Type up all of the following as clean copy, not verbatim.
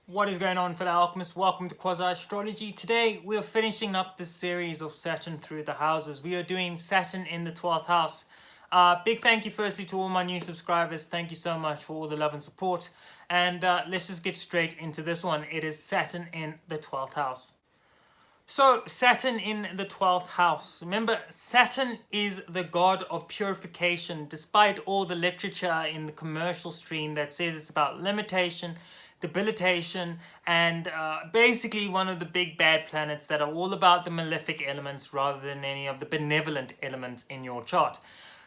What is going on, fellow alchemists? Welcome to Astrology. Today we are finishing up this series of Saturn through the houses. We are doing Saturn in the 12th house. Big thank you firstly to all my new subscribers. Thank you so much for all the love and support. And let's just get straight into this one. It is Saturn in the 12th house. So, Saturn in the 12th house. Remember, Saturn is the god of purification, despite all the literature in the commercial stream that says it's about limitation, debilitation, and basically one of the big bad planets that are all about the malefic elements rather than any of the benevolent elements in your chart.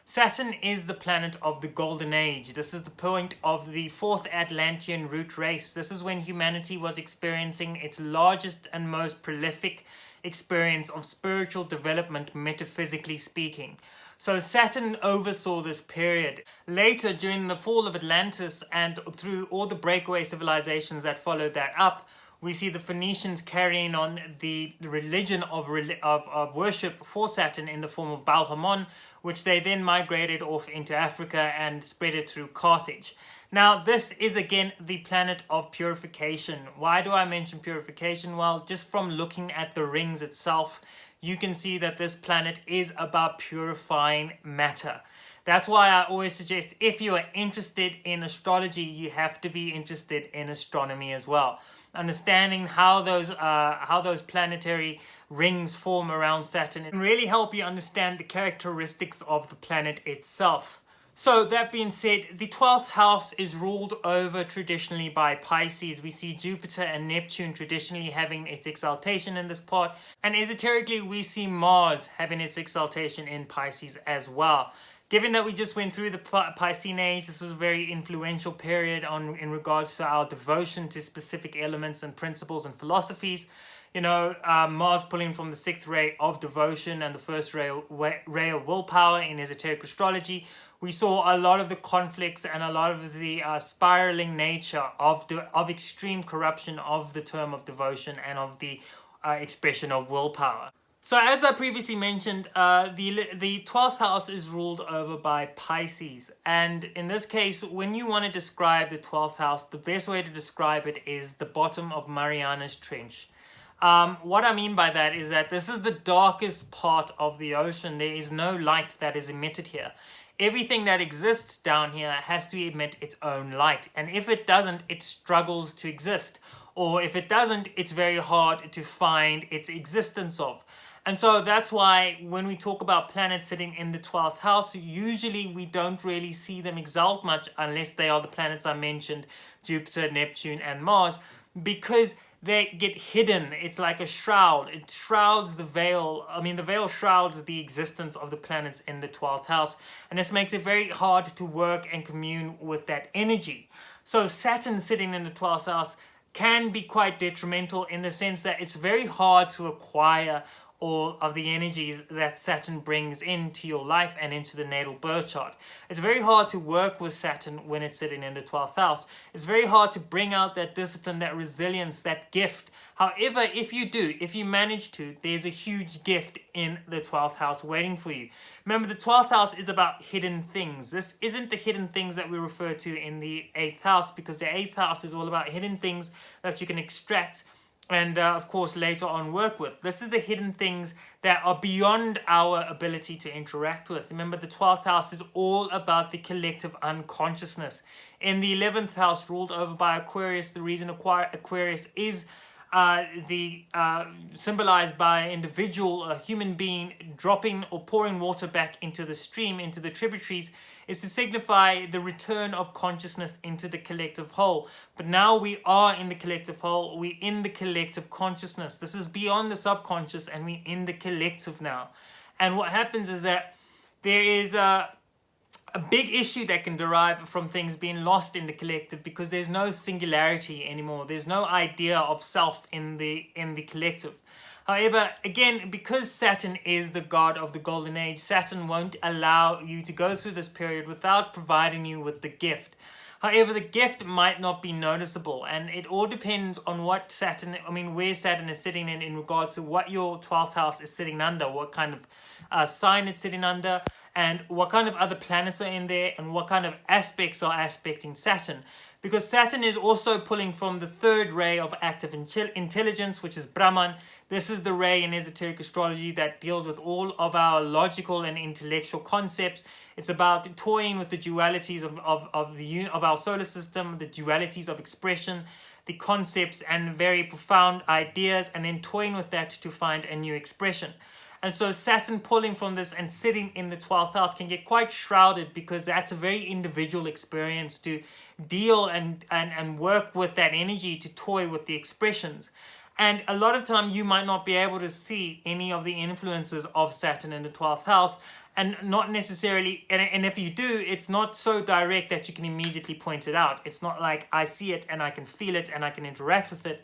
Saturn is the planet of the Golden Age. This is the point of the fourth Atlantean root race. This is when humanity was experiencing its largest and most prolific experience of spiritual development, metaphysically speaking. So Saturn oversaw this period. Later, during the fall of Atlantis and through all the breakaway civilizations that followed that up, we see the Phoenicians carrying on the religion of worship for Saturn in the form of Baal Hamon, which they then migrated off into Africa and spread it through Carthage. Now, this is again the planet of purification. Why do I mention purification? Well, just from looking at the rings itself, you can see that this planet is about purifying matter. That's why I always suggest if you are interested in astrology, you have to be interested in astronomy as well. Understanding how those planetary rings form around Saturn can really help you understand the characteristics of the planet itself. So that being said, the 12th house is ruled over traditionally by Pisces. We see Jupiter and Neptune traditionally having its exaltation in this part, and esoterically we see Mars having its exaltation in Pisces as well. Given that we just went through the Piscean age, this was a very influential period in regards to our devotion to specific elements and principles and philosophies. You know, Mars pulling from the sixth ray of devotion and the first ray of willpower in esoteric astrology. We saw a lot of the conflicts and a lot of the spiraling nature of extreme corruption of the term of devotion and of the expression of willpower. So as I previously mentioned, the 12th house is ruled over by Pisces. And in this case, when you want to describe the 12th house, the best way to describe it is the bottom of Mariana's Trench. What I mean by that is that this is the darkest part of the ocean. There is no light that is emitted here. Everything that exists down here has to emit its own light. And if it doesn't, it struggles to exist. Or if it doesn't, it's very hard to find its existence of. And so that's why when we talk about planets sitting in the 12th house, usually we don't really see them exalt much unless they are the planets I mentioned, Jupiter, Neptune, and Mars, because they get hidden. It's like a shroud. It shrouds the veil. I mean, the veil shrouds the existence of the planets in the 12th house. And this makes it very hard to work and commune with that energy. So Saturn sitting in the 12th house can be quite detrimental in the sense that it's very hard to acquire all of the energies that Saturn brings into your life and into the natal birth chart. It's very hard to work with Saturn when it's sitting in the 12th house. It's very hard to bring out that discipline, that resilience, that gift. However, if you manage to, there's a huge gift in the 12th house waiting for you. Remember, the 12th house is about hidden things. This isn't the hidden things that we refer to in the 8th house, because the 8th house is all about hidden things that you can extract and of course later on work with. This is the hidden things that are beyond our ability to interact with. Remember, the 12th house is all about the collective unconsciousness. In the 11th house, ruled over by Aquarius, the reason Aquarius is symbolized by an individual, a human being dropping or pouring water back into the stream, into the tributaries, is to signify the return of consciousness into the collective whole. But now we are in the collective whole, we're in the collective consciousness. This is beyond the subconscious and we're in the collective now. And what happens is that there is a big issue that can derive from things being lost in the collective, because there's no singularity anymore. There's no idea of self in the collective. However, again, because Saturn is the god of the Golden Age, Saturn won't allow you to go through this period without providing you with the gift. However, the gift might not be noticeable, and it all depends on what where Saturn is sitting in regards to what your 12th house is sitting under, what kind of sign it's sitting under, and what kind of other planets are in there, and what kind of aspects are aspecting Saturn. because Saturn is also pulling from the third ray of active intelligence, which is Brahman. This is the ray in esoteric astrology that deals with all of our logical and intellectual concepts. It's about toying with the dualities of our solar system, the dualities of expression, the concepts and very profound ideas, and then toying with that to find a new expression. And so Saturn pulling from this and sitting in the 12th house can get quite shrouded, because that's a very individual experience to deal and work with that energy, to toy with the expressions. And a lot of time you might not be able to see any of the influences of Saturn in the 12th house, and not necessarily, and if you do, it's not so direct that you can immediately point it out. It's not like I see it and I can feel it and I can interact with it.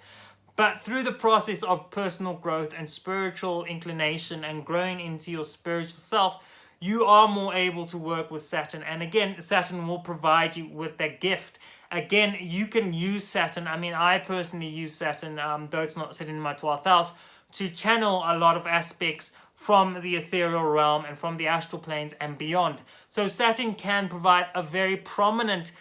But through the process of personal growth and spiritual inclination and growing into your spiritual self, you are more able to work with Saturn. And again, Saturn will provide you with that gift. Again, you can use Saturn. I mean, I personally use Saturn, though it's not sitting in my 12th house, to channel a lot of aspects from the ethereal realm and from the astral planes and beyond. So Saturn can provide a very prominent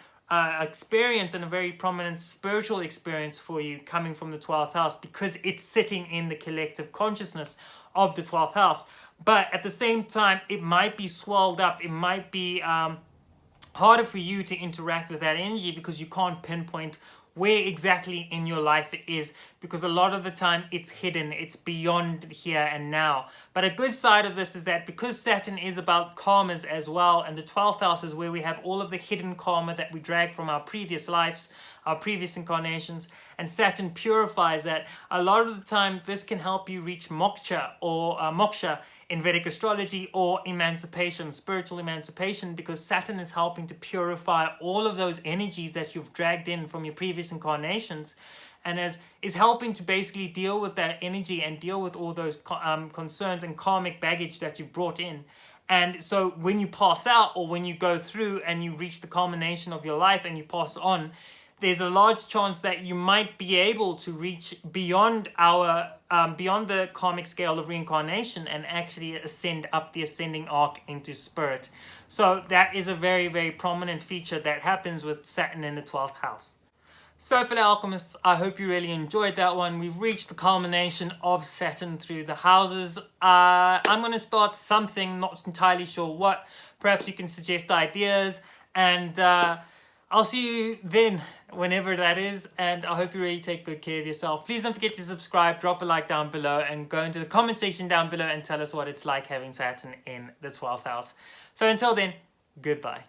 experience and a very prominent spiritual experience for you coming from the 12th house, because it's sitting in the collective consciousness of the 12th house. But at the same time, it might be swelled up. It might be harder for you to interact with that energy, because you can't pinpoint where exactly in your life it is, because a lot of the time it's hidden, it's beyond here and now. But a good side of this is that because Saturn is about karmas as well, and the 12th house is where we have all of the hidden karma that we drag from our previous lives, our previous incarnations, and Saturn purifies that. A lot of the time this can help you reach moksha or moksha in Vedic astrology, or emancipation, spiritual emancipation, because Saturn is helping to purify all of those energies that you've dragged in from your previous incarnations, and is helping to basically deal with that energy and deal with all those concerns and karmic baggage that you've brought in. And so when you pass out, or when you go through and you reach the culmination of your life and you pass on, there's a large chance that you might be able to reach beyond the karmic scale of reincarnation and actually ascend up the ascending arc into spirit. So that is a very, very prominent feature that happens with Saturn in the 12th house. So fellow alchemists, I hope you really enjoyed that one. We've reached the culmination of Saturn through the houses. I'm going to start something, not entirely sure what. Perhaps you can suggest ideas, and I'll see you then, whenever that is, and I hope you really take good care of yourself. Please don't forget to subscribe, drop a like down below, and go into the comment section down below and tell us what it's like having Saturn in the 12th house. So until then, goodbye.